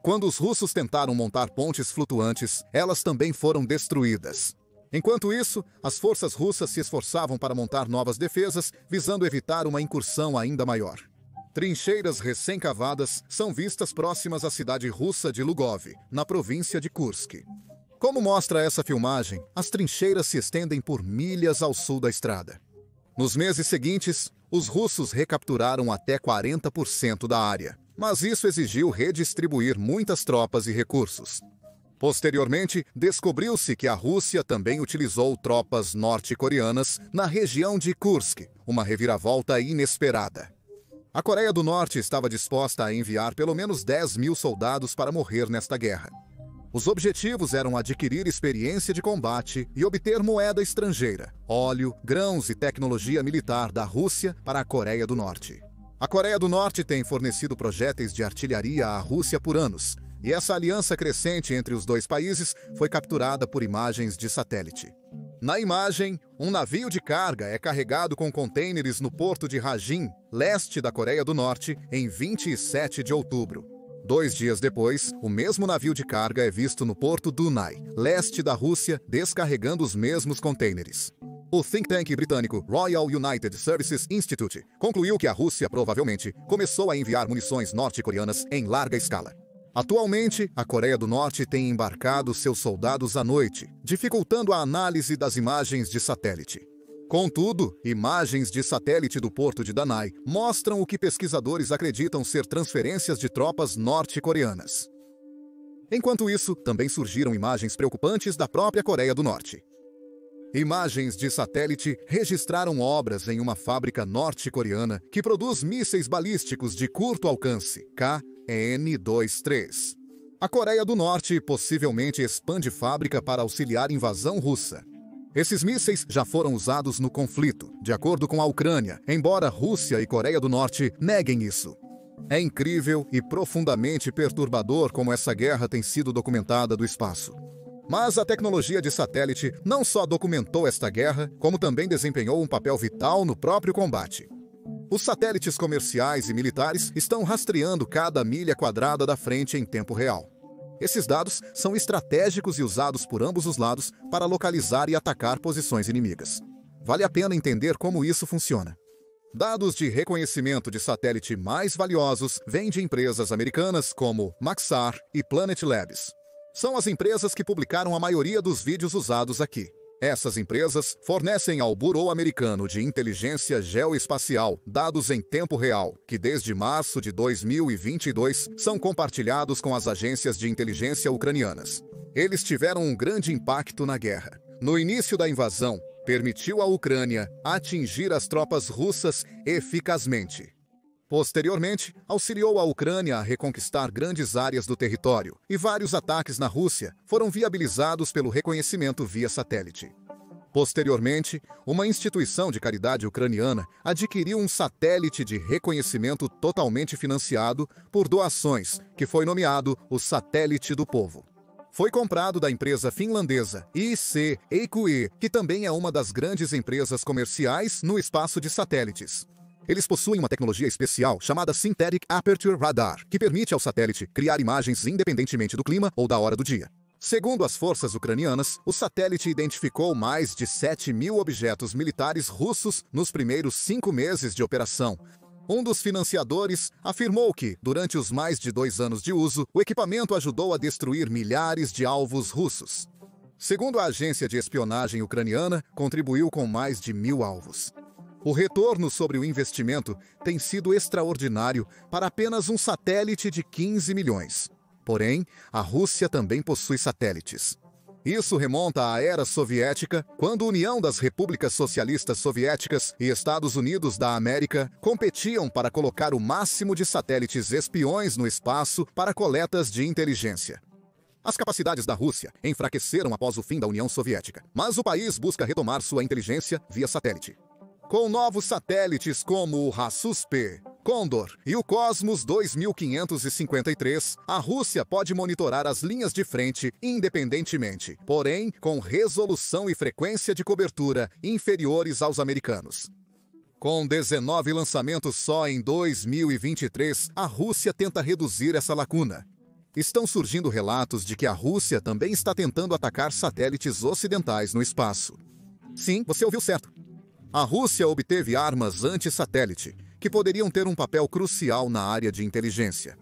Quando os russos tentaram montar pontes flutuantes, elas também foram destruídas. Enquanto isso, as forças russas se esforçavam para montar novas defesas, visando evitar uma incursão ainda maior. Trincheiras recém-cavadas são vistas próximas à cidade russa de Lugov, na província de Kursk. Como mostra essa filmagem, as trincheiras se estendem por milhas ao sul da estrada. Nos meses seguintes, os russos recapturaram até 40% da área, mas isso exigiu redistribuir muitas tropas e recursos. Posteriormente, descobriu-se que a Rússia também utilizou tropas norte-coreanas na região de Kursk, uma reviravolta inesperada. A Coreia do Norte estava disposta a enviar pelo menos 10 mil soldados para morrer nesta guerra. Os objetivos eram adquirir experiência de combate e obter moeda estrangeira, óleo, grãos e tecnologia militar da Rússia para a Coreia do Norte. A Coreia do Norte tem fornecido projéteis de artilharia à Rússia por anos, e essa aliança crescente entre os dois países foi capturada por imagens de satélite. Na imagem, um navio de carga é carregado com contêineres no porto de Rajin, leste da Coreia do Norte, em 27 de outubro. 2 dias depois, o mesmo navio de carga é visto no porto Dunai, leste da Rússia, descarregando os mesmos contêineres. O think tank britânico Royal United Services Institute concluiu que a Rússia provavelmente começou a enviar munições norte-coreanas em larga escala. Atualmente, a Coreia do Norte tem embarcado seus soldados à noite, dificultando a análise das imagens de satélite. Contudo, imagens de satélite do porto de Danai mostram o que pesquisadores acreditam ser transferências de tropas norte-coreanas. Enquanto isso, também surgiram imagens preocupantes da própria Coreia do Norte. Imagens de satélite registraram obras em uma fábrica norte-coreana que produz mísseis balísticos de curto alcance, KN-23. A Coreia do Norte possivelmente expande fábrica para auxiliar invasão russa. Esses mísseis já foram usados no conflito, de acordo com a Ucrânia, embora Rússia e Coreia do Norte neguem isso. É incrível e profundamente perturbador como essa guerra tem sido documentada do espaço. Mas a tecnologia de satélite não só documentou esta guerra, como também desempenhou um papel vital no próprio combate. Os satélites comerciais e militares estão rastreando cada milha quadrada da frente em tempo real. Esses dados são estratégicos e usados por ambos os lados para localizar e atacar posições inimigas. Vale a pena entender como isso funciona. Dados de reconhecimento de satélite mais valiosos vêm de empresas americanas como Maxar e Planet Labs. São as empresas que publicaram a maioria dos vídeos usados aqui. Essas empresas fornecem ao Bureau Americano de Inteligência Geoespacial dados em tempo real, que desde março de 2022 são compartilhados com as agências de inteligência ucranianas. Eles tiveram um grande impacto na guerra. No início da invasão, permitiu à Ucrânia atingir as tropas russas eficazmente. Posteriormente, auxiliou a Ucrânia a reconquistar grandes áreas do território, e vários ataques na Rússia foram viabilizados pelo reconhecimento via satélite. Posteriormente, uma instituição de caridade ucraniana adquiriu um satélite de reconhecimento totalmente financiado por doações, que foi nomeado o Satélite do Povo. Foi comprado da empresa finlandesa IC-EQE, que também é uma das grandes empresas comerciais no espaço de satélites. Eles possuem uma tecnologia especial chamada Synthetic Aperture Radar, que permite ao satélite criar imagens independentemente do clima ou da hora do dia. Segundo as forças ucranianas, o satélite identificou mais de 7.000 objetos militares russos nos primeiros 5 meses de operação. Um dos financiadores afirmou que, durante os mais de 2 anos de uso, o equipamento ajudou a destruir milhares de alvos russos. Segundo a agência de espionagem ucraniana, contribuiu com mais de 1.000 alvos. O retorno sobre o investimento tem sido extraordinário para apenas um satélite de 15 milhões. Porém, a Rússia também possui satélites. Isso remonta à era soviética, quando a União das Repúblicas Socialistas Soviéticas e Estados Unidos da América competiam para colocar o máximo de satélites espiões no espaço para coletas de inteligência. As capacidades da Rússia enfraqueceram após o fim da União Soviética, mas o país busca retomar sua inteligência via satélite. Com novos satélites como o Rasus-P, Condor e o Cosmos 2553, a Rússia pode monitorar as linhas de frente independentemente, porém com resolução e frequência de cobertura inferiores aos americanos. Com 19 lançamentos só em 2023, a Rússia tenta reduzir essa lacuna. Estão surgindo relatos de que a Rússia também está tentando atacar satélites ocidentais no espaço. Sim, você ouviu certo. A Rússia obteve armas anti-satélite, que poderiam ter um papel crucial na área de inteligência.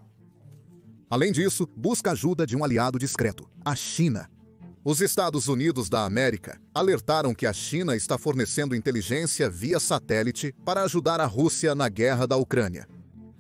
Além disso, busca ajuda de um aliado discreto, a China. Os Estados Unidos da América alertaram que a China está fornecendo inteligência via satélite para ajudar a Rússia na guerra da Ucrânia.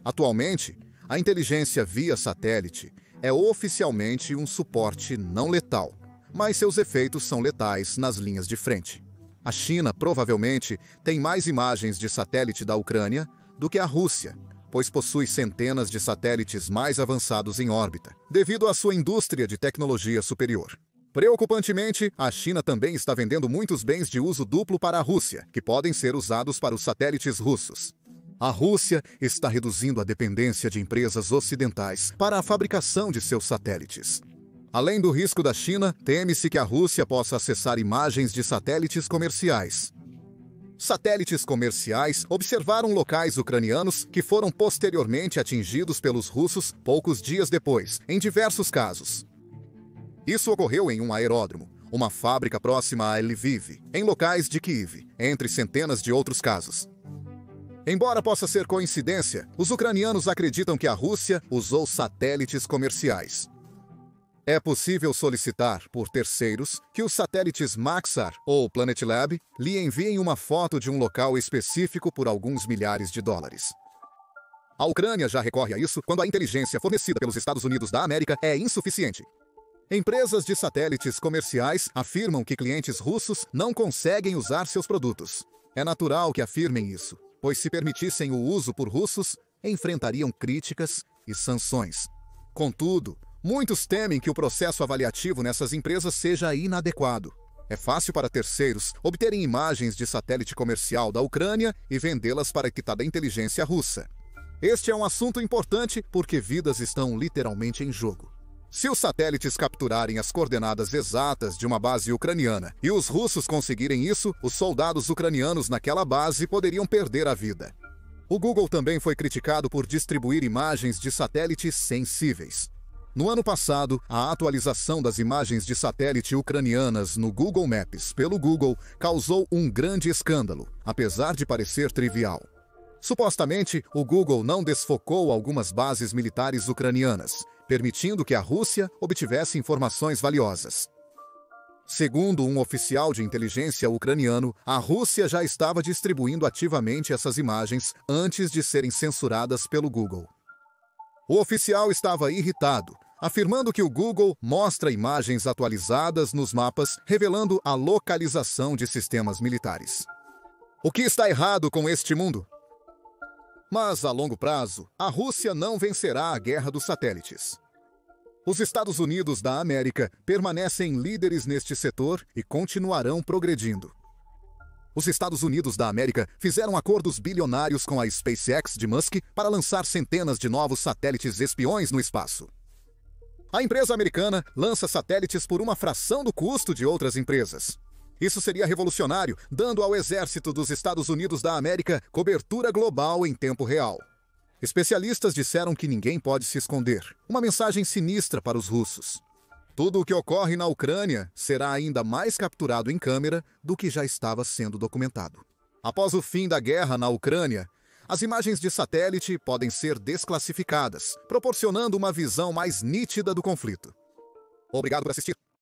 Atualmente, a inteligência via satélite é oficialmente um suporte não letal, mas seus efeitos são letais nas linhas de frente. A China provavelmente tem mais imagens de satélite da Ucrânia do que a Rússia, pois possui centenas de satélites mais avançados em órbita, devido à sua indústria de tecnologia superior. Preocupantemente, a China também está vendendo muitos bens de uso duplo para a Rússia, que podem ser usados para os satélites russos. A Rússia está reduzindo a dependência de empresas ocidentais para a fabricação de seus satélites. Além do risco da China, teme-se que a Rússia possa acessar imagens de satélites comerciais. Satélites comerciais observaram locais ucranianos que foram posteriormente atingidos pelos russos poucos dias depois, em diversos casos. Isso ocorreu em um aeródromo, uma fábrica próxima a Lviv, em locais de Kiev, entre centenas de outros casos. Embora possa ser coincidência, os ucranianos acreditam que a Rússia usou satélites comerciais. É possível solicitar, por terceiros, que os satélites Maxar ou Planet Lab lhe enviem uma foto de um local específico por alguns milhares de dólares. A Ucrânia já recorre a isso quando a inteligência fornecida pelos Estados Unidos da América é insuficiente. Empresas de satélites comerciais afirmam que clientes russos não conseguem usar seus produtos. É natural que afirmem isso, pois se permitissem o uso por russos, enfrentariam críticas e sanções. Contudo, muitos temem que o processo avaliativo nessas empresas seja inadequado. É fácil para terceiros obterem imagens de satélite comercial da Ucrânia e vendê-las para a equipada inteligência russa. Este é um assunto importante porque vidas estão literalmente em jogo. Se os satélites capturarem as coordenadas exatas de uma base ucraniana e os russos conseguirem isso, os soldados ucranianos naquela base poderiam perder a vida. O Google também foi criticado por distribuir imagens de satélites sensíveis. No ano passado, a atualização das imagens de satélite ucranianas no Google Maps pelo Google causou um grande escândalo, apesar de parecer trivial. Supostamente, o Google não desfocou algumas bases militares ucranianas, permitindo que a Rússia obtivesse informações valiosas. Segundo um oficial de inteligência ucraniano, a Rússia já estava distribuindo ativamente essas imagens antes de serem censuradas pelo Google. O oficial estava irritado, afirmando que o Google mostra imagens atualizadas nos mapas, revelando a localização de sistemas militares. O que está errado com este mundo? Mas, a longo prazo, a Rússia não vencerá a guerra dos satélites. Os Estados Unidos da América permanecem líderes neste setor e continuarão progredindo. Os Estados Unidos da América fizeram acordos bilionários com a SpaceX de Musk para lançar centenas de novos satélites espiões no espaço. A empresa americana lança satélites por uma fração do custo de outras empresas. Isso seria revolucionário, dando ao exército dos Estados Unidos da América cobertura global em tempo real. Especialistas disseram que ninguém pode se esconder. Uma mensagem sinistra para os russos. Tudo o que ocorre na Ucrânia será ainda mais capturado em câmera do que já estava sendo documentado. Após o fim da guerra na Ucrânia, as imagens de satélite podem ser desclassificadas, proporcionando uma visão mais nítida do conflito. Obrigado por assistir.